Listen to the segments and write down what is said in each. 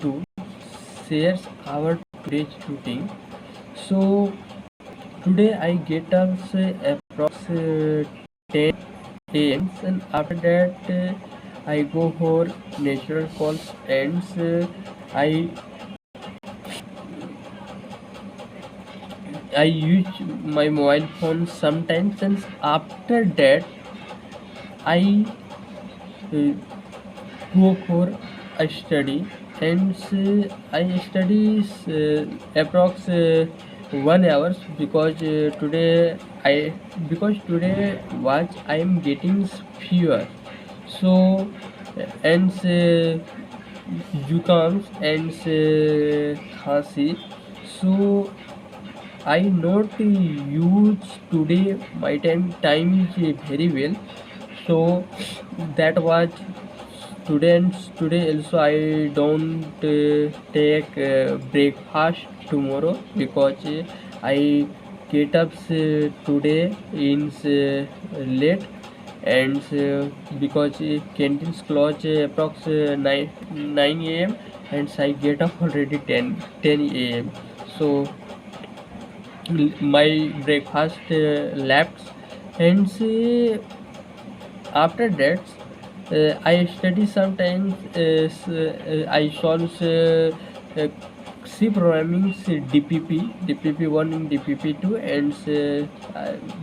to share our today's routine. So today I get up approx 10 a.m. and after that I go for natural calls and I I use my mobile phone sometimes and after that I uh, go for a study and I study approx 1 hours because today was I am getting fever so and zukams and khasi so I not use today my time is very well so that was students today also I don't take breakfast tomorrow because I get up today in late and because canteens close approx 9 a.m. and I get up already 10 a.m. so my breakfast lapsed and after that I study sometimes I solve C programming DPP1 and DPP2 and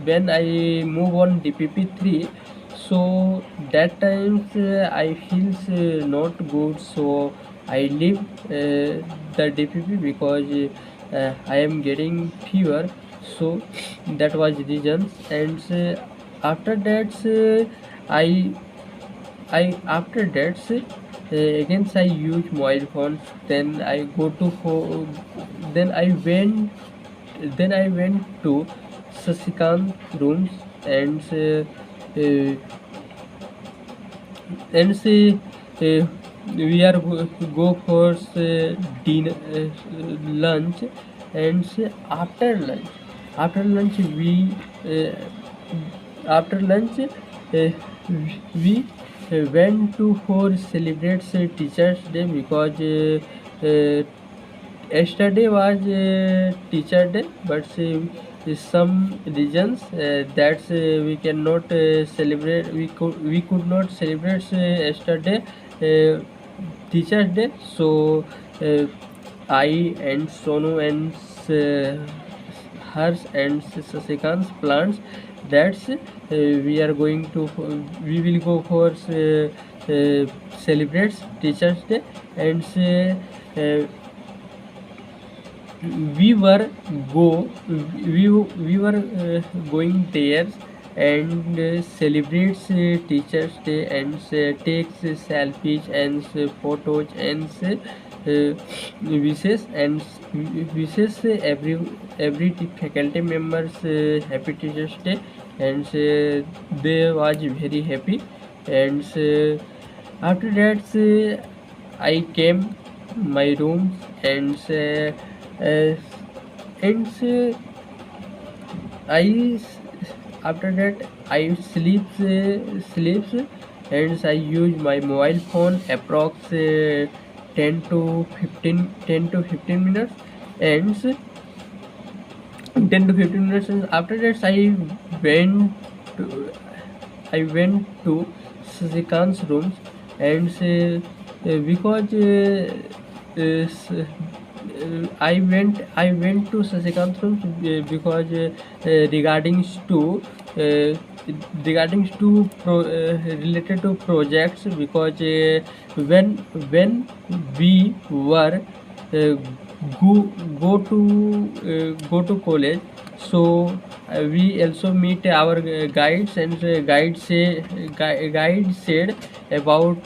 when I move on DPP3 so that times I feels not good so I leave the DPP because I am getting fever so that was reasons and after that I after that again I use mobile phones then I go to then I went to Sasikant rooms and uh, we are go for dinner lunch and after lunch uh, after lunch we went to for celebrate teachers day because yesterday was teacher day but some reasons that we cannot celebrate we could not celebrate yesterday uh, teachers day so uh, I and Sonu and hers and Sasikant's plans that's we will go for celebrates teachers day and uh, we were go we were going there and celebrates teachers day and takes selfies and photos and wishes faculty members happy teachers day and they was very happy and after that I came my room and uh, and I after that I sleeps and I use my mobile phone approx 10 to 15 minutes and 10 to 15 minutes and after that went to I went to Sasikant's rooms and because I went to Sasikant's rooms because uh, regarding to related to projects because when we were uh, go go to college so we also meet our guides and guide said about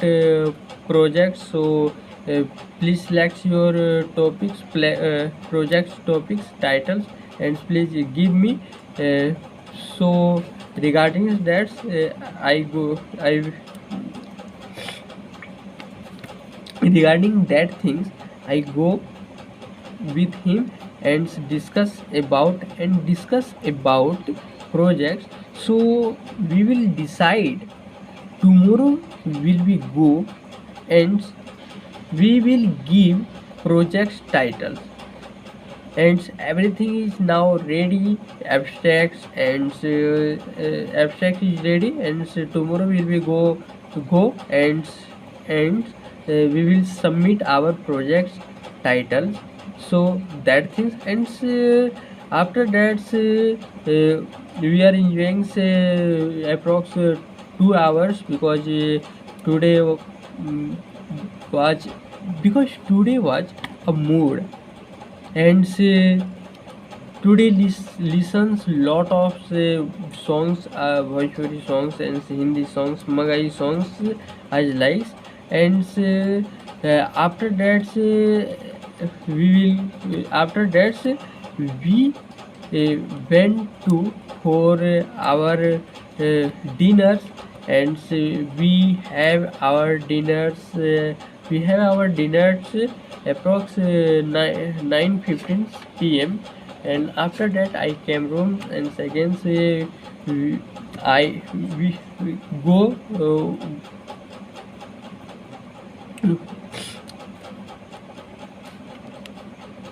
projects so uh, please select your projects topics titles and please give me uh, so regarding that I regarding that things I go with him and discuss about projects so we will decide tomorrow will we go and we will give projects titles, and everything is now ready. Abstracts and abstract is ready, and tomorrow will be go and we will submit our projects titles. So that things, and after that we are enjoying approx 2 hours, because today was today was a mood, and today listens lot of songs, Bhojpuri songs and Hindi songs, Magai songs as likes, and after that we after that we went to for our dinners, and we have our dinners. We have our dinners approx 9:15 p.m. And after that I came home, and again we- we go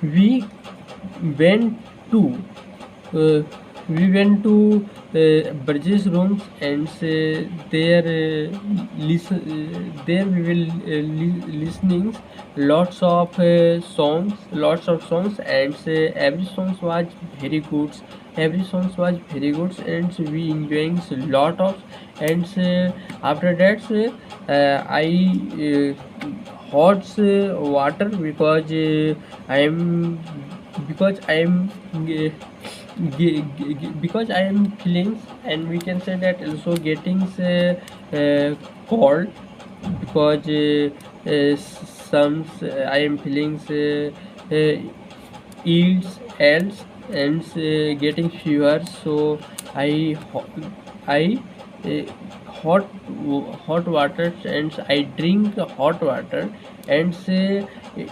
we went to uh, Burgess rooms, and there there we will listening lots of songs, and every songs was very good. Every songs was very good, and we enjoying a lot of, and after that I hot water, because I am because I am feeling, and we can say that also getting cold, because some I am feeling yields else, and getting fever. So I I uh, hot water, and I drink hot water, and say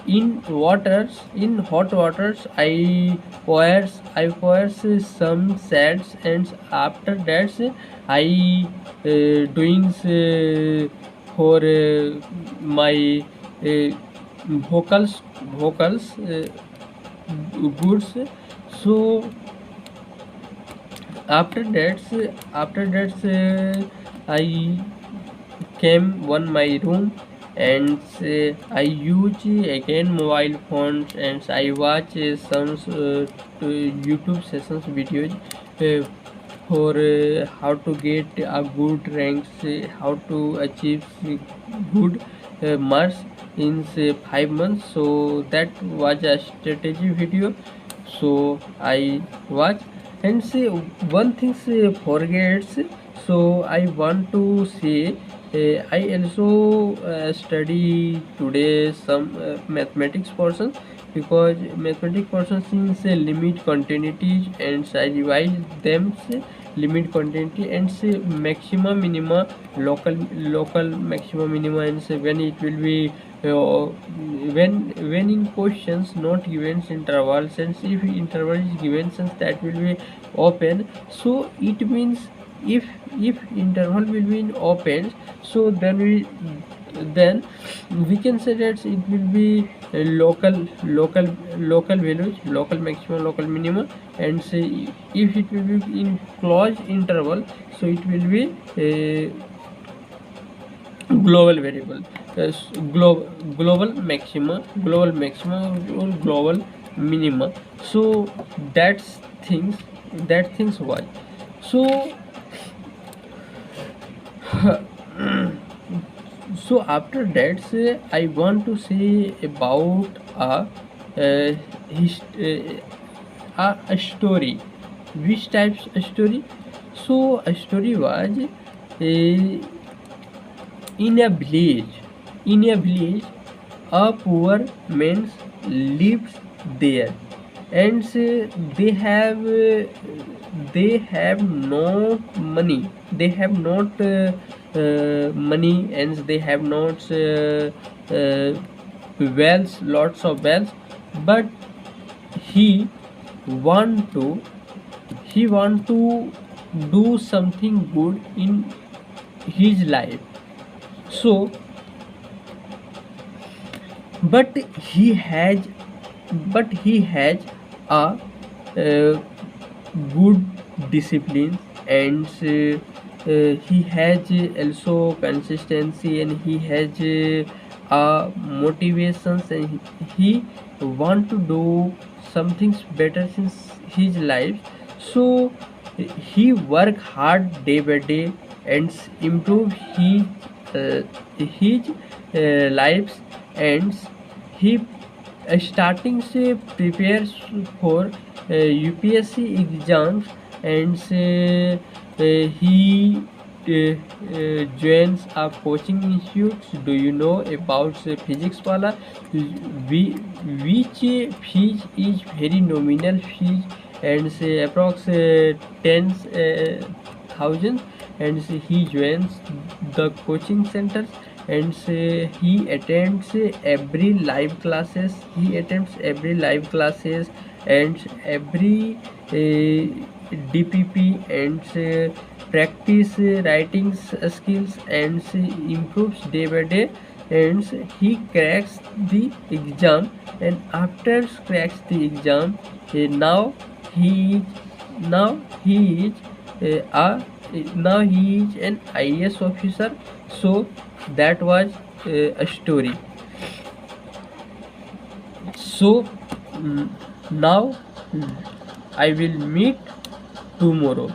in hot waters I pours some sets, and after that I doing for my uh, vocals goods. So after that I came one my room, and I use again mobile phones, and I watch some YouTube sessions videos uh, for how to get a good ranks, how to achieve good marks in 5 months. So that was a strategy video. So I watch, and say one thing forgets. So I want to say I also study today some mathematics portion, because mathematics portion since limit continuities, and I revise them limit continuity, and say maxima minima, local maxima minima, and say when it will be when in questions not given intervals, and if interval is given, since that will be open. So it means if interval will be in open, so then we can say that it will be local values, local maximum, local minimum, and say if it will be in closed interval, so it will be global variable, global maxima, or global minima. So that's things why. So so after that I want to say about uh, a story. Which types of story? So a story was in a village a poor man lives there, and they have no money, they have not money, and they have not wells, lots of wells, but he want to do something good in his life. So but he has he has a good discipline, and he has also consistency, and he has motivations, and he want to do some things better since his life. So he work hard day by day and improve his lives, and he starting से prepares for UPSC exams, and he joins a coaching institute. Do you know about physics wala? Which fees is very nominal fees, and approx 10,000, and he joins the coaching centers, and he attends every live classes. He attends every live classes, and every DPP, and practice writing skills, and improves day by day, and he cracks the exam. And after cracks the exam, now he now he is a now he is an IAS officer. So that was a story. So now I will meet tomorrow.